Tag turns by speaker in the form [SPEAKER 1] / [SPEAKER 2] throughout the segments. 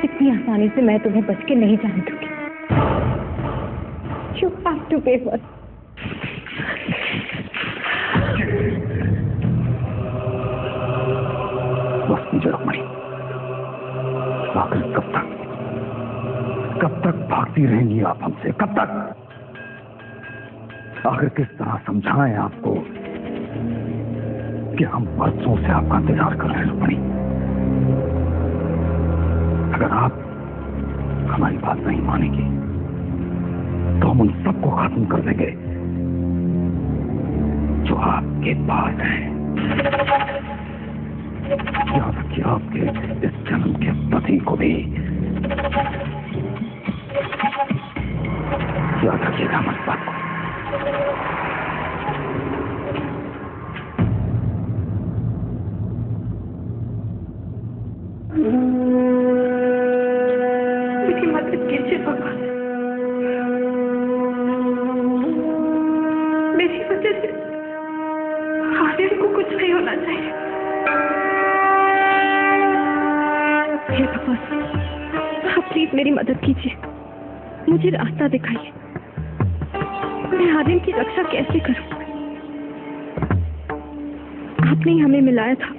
[SPEAKER 1] इतनी आसानी से मैं तुम्हें बच के नहीं जाने दूंगी। You have to pay for it.
[SPEAKER 2] बस मुझे रुकमणी, आखिर कब तक भागती रहेंगी आप हमसे? कब तक? आखिर किस तरह समझाएं आपको कि हम बरसों से आपका इंतजार कर रहे हैं रुक्मणी? अगर आप हमारी बात नहीं मानेंगी तो हम उन सबको खत्म कर देंगे जो आपके पास है, यहाँ तक कि आपके इस जन्म के पति को भी। याद रखिएगा हमारी बात को।
[SPEAKER 1] मेरी मदद कीजिए भगवान, मेरी वजह से आर्यन को कुछ नहीं होना चाहिए। हे भगवान, आप प्लीज मेरी मदद कीजिए, मुझे रास्ता दिखाइए। मैं आर्यन की रक्षा कैसे करूं? आपने ही हमें मिलाया था,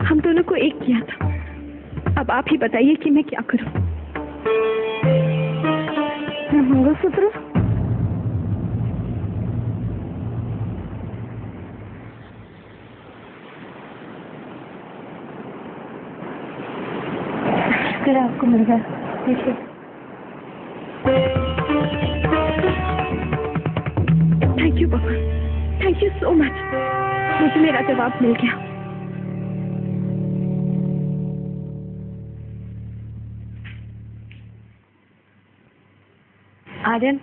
[SPEAKER 1] हम दोनों को एक किया था। अब आप ही बताइए कि मैं क्या करूं? मंगलसूत्र? शुक्र है आपको मिल गया। देखिए, thank you Baba, thank you so much. मुझे मेरा जवाब मिल गया। आर्यन,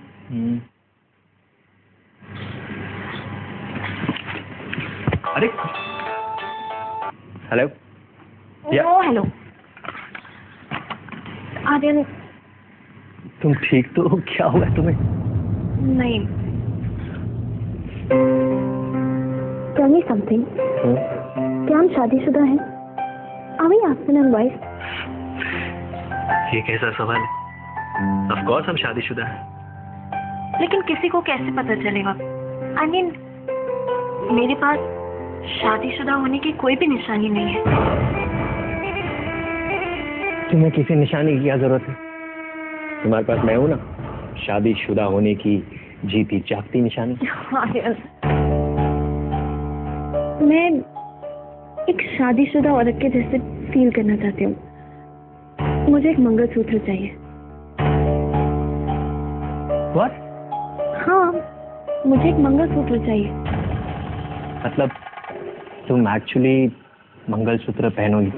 [SPEAKER 3] अरे हेलो।
[SPEAKER 1] Oh hello Aryan.
[SPEAKER 3] तुम ठीक तो हो? क्या हुआ तुम्हें?
[SPEAKER 1] नहीं, टेल मी समथिंग। क्या हम शादीशुदा हैं? Are we husband and wife?
[SPEAKER 3] ये कैसा सवाल है? ऑफ कोर्स हम शादीशुदा हैं।
[SPEAKER 1] लेकिन किसी को कैसे पता चलेगा? आई मीन, मेरे पास शादीशुदा होने की कोई भी निशानी नहीं है।
[SPEAKER 3] तुम्हें किसी निशानी की क्या जरूरत है? तुम्हारे पास मैं हूं ना, शादीशुदा होने की जीती जागती निशानी।
[SPEAKER 1] मैं एक शादीशुदा औरत के जैसे फील करना चाहती हूँ। मुझे एक मंगलसूत्र चाहिए।
[SPEAKER 3] What?
[SPEAKER 1] हाँ, मुझे एक मंगलसूत्र चाहिए।
[SPEAKER 3] मतलब तुम एक्चुअली मंगलसूत्र पहनोगी?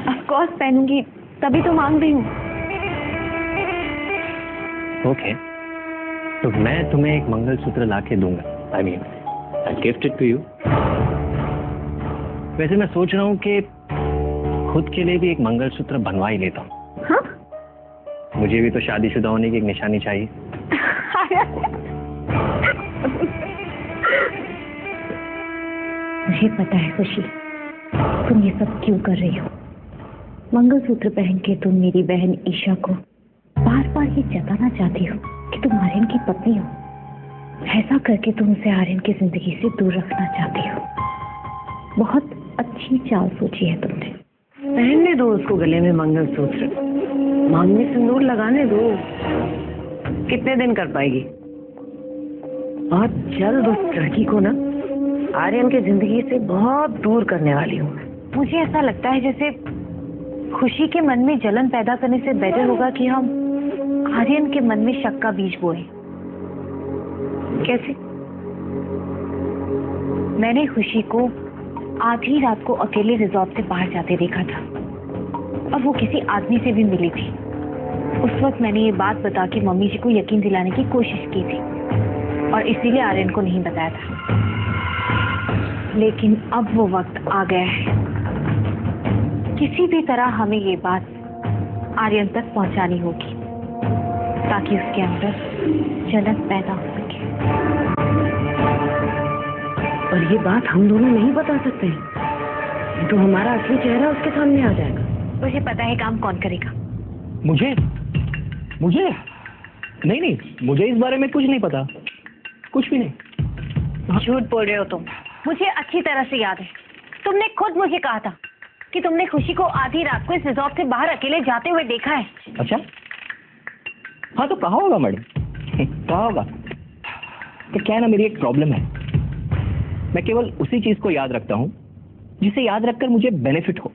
[SPEAKER 1] ऑफ कोर्स पहनूंगी, तभी तो मांग रही हूँ।
[SPEAKER 3] ओके, तो मैं तुम्हें एक मंगलसूत्र लाके दूंगा। I mean, I gift it to you. वैसे मैं सोच रहा हूँ कि खुद के लिए भी एक मंगलसूत्र बनवा ही लेता हूँ।
[SPEAKER 1] हाँ?
[SPEAKER 3] मुझे भी तो शादीशुदा होने की एक निशानी चाहिए।
[SPEAKER 1] मुझे पता है खुशी, तुम ये सब क्यों कर रही हो। मंगलसूत्र पहन के तुम मेरी बहन ईशा को बार बार ये जताना चाहती हो कि तुम आर्यन की पत्नी हो। ऐसा करके तुम उसे आर्यन की जिंदगी से दूर रखना चाहती हो। बहुत अच्छी चाल सोची है तुमने।
[SPEAKER 4] पहनने दो उसको गले में मंगलसूत्र, मांग में सिंदूर लगाने दो। कितने दिन कर पाएगी? बहुत जल्द उस लड़की को ना आर्यन की जिंदगी से बहुत दूर करने वाली हूँ।
[SPEAKER 1] मुझे ऐसा लगता है जैसे खुशी के मन में जलन पैदा करने से बेहतर होगा कि हम आर्यन के मन में शक का बीज बोए।
[SPEAKER 4] कैसे?
[SPEAKER 1] मैंने खुशी को आधी रात को अकेले रिजॉर्ट से बाहर जाते देखा था और वो किसी आदमी से भी मिली थी। उस वक्त मैंने ये बात बता के मम्मी जी को यकीन दिलाने की कोशिश की थी और इसीलिए आर्यन को नहीं बताया था। लेकिन अब वो वक्त आ गया है, किसी भी तरह हमें ये बात आर्यन तक पहुंचानी होगी ताकि उसके अंदर जलन पैदा हो सके।
[SPEAKER 4] और ये बात हम दोनों नहीं बता सकते हैं, तो हमारा असली चेहरा उसके सामने आ जाएगा।
[SPEAKER 1] मुझे पता है काम कौन करेगा।
[SPEAKER 3] मुझे मुझे नहीं, मुझे इस बारे में कुछ नहीं पता, कुछ भी नहीं।
[SPEAKER 1] झूठ बोल रहे हो तुम। मुझे अच्छी तरह से याद है, तुमने खुद मुझे कहा था कि तुमने खुशी को आधी रात को इस रिजॉर्ट से बाहर अकेले जाते हुए देखा है।
[SPEAKER 3] अच्छा, हाँ तो कहा होगा मैडम, कहा होगा। तो क्या है ना, मेरी एक प्रॉब्लम है, मैं केवल उसी चीज को याद रखता हूँ जिसे याद रखकर मुझे बेनिफिट हो,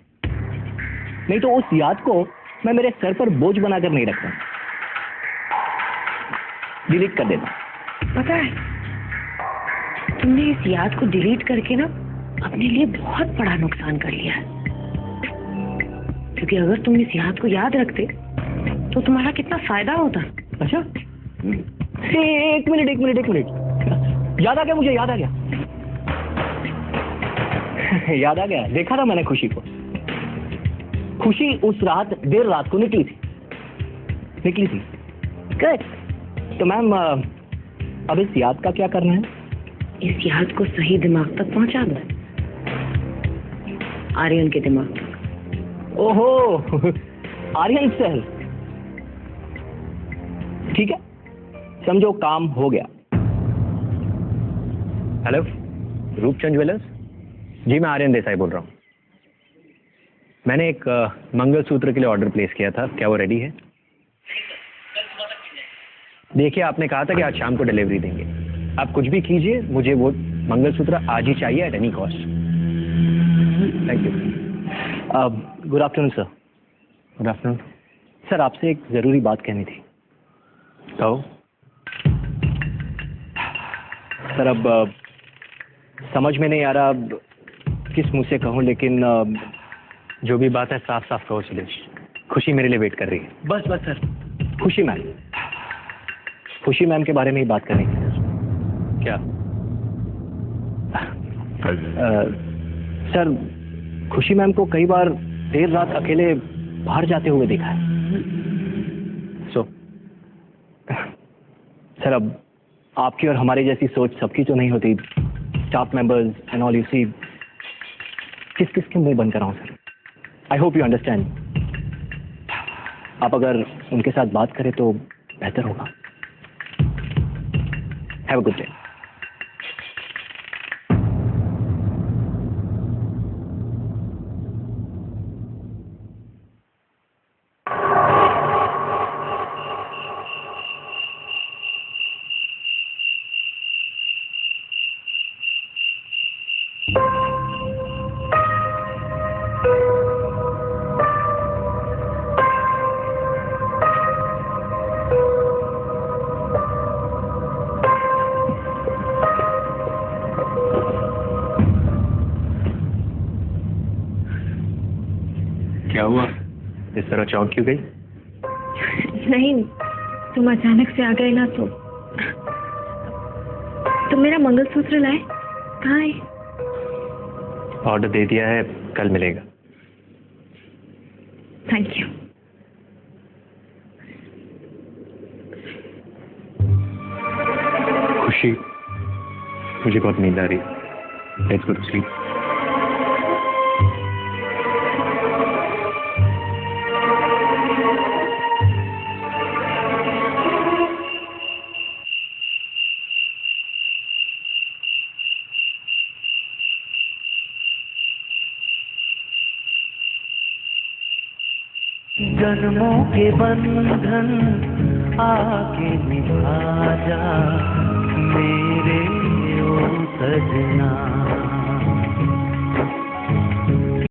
[SPEAKER 3] नहीं तो उस याद को मैं मेरे सर पर बोझ बनाकर नहीं रखता, डिलीट कर देता।
[SPEAKER 4] पता है, तुमने इस याद को डिलीट करके ना अपने लिए बहुत बड़ा नुकसान कर लिया है। क्योंकि अगर तुम इस याद को याद रखते तो तुम्हारा कितना फायदा होता।
[SPEAKER 3] अच्छा, एक मिनट, याद आ गया, मुझे याद आ गया। याद आ गया, देखा था मैंने खुशी को। खुशी उस रात देर रात को निकली थी। गुड। तो मैम, अब इस याद का क्या करना है?
[SPEAKER 4] इस याद को सही दिमाग तक पहुंचा दो, आर्यन के दिमाग तक।
[SPEAKER 3] ओहो, आर्यन सेल। ठीक है, समझो काम हो गया। Hello, Roopchand jewellers. जी, मैं आर्यन देसाई बोल रहा हूँ। मैंने एक मंगलसूत्र के लिए ऑर्डर प्लेस किया था, क्या वो रेडी है? देखिए, आपने कहा था कि आज शाम को डिलीवरी देंगे। आप कुछ भी कीजिए, मुझे वो मंगलसूत्र आज ही चाहिए at any cost. Thank you. Good afternoon sir. Good afternoon sir, आपसे एक ज़रूरी बात कहनी थी। कहो सर। अब समझ में नहीं आ रहा अब किस मुंह से कहूँ, लेकिन जो भी बात है साफ साफ कहो सुदेश। खुशी मेरे लिए वेट कर रही है। बस सर। खुशी मैम के बारे में ही बात करनी थी सर। क्या सर, खुशी मैम को कई बार देर रात अकेले बाहर जाते हुए देखा है। सर, अब आपकी और हमारी जैसी सोच सबकी तो नहीं होती। Staff members and all, you see, किस के मुंह बंद कर रहा हूँ sir. I hope you understand. आप अगर उनके साथ बात करें तो बेहतर होगा। Have a good day. क्या हुआ, इस तरह चौंक क्यों गई?
[SPEAKER 1] नहीं, तुम अचानक से आ गए ना, तो तुम मेरा मंगलसूत्र लाए? कहाँ है?
[SPEAKER 3] ऑर्डर दे दिया है, कल मिलेगा।
[SPEAKER 1] Thank you.
[SPEAKER 3] खुशी, मुझे बहुत नींद आ रही है। Let's go to sleep.
[SPEAKER 5] जन्मों के बंधन आके निभा जा मेरे ओ सजना।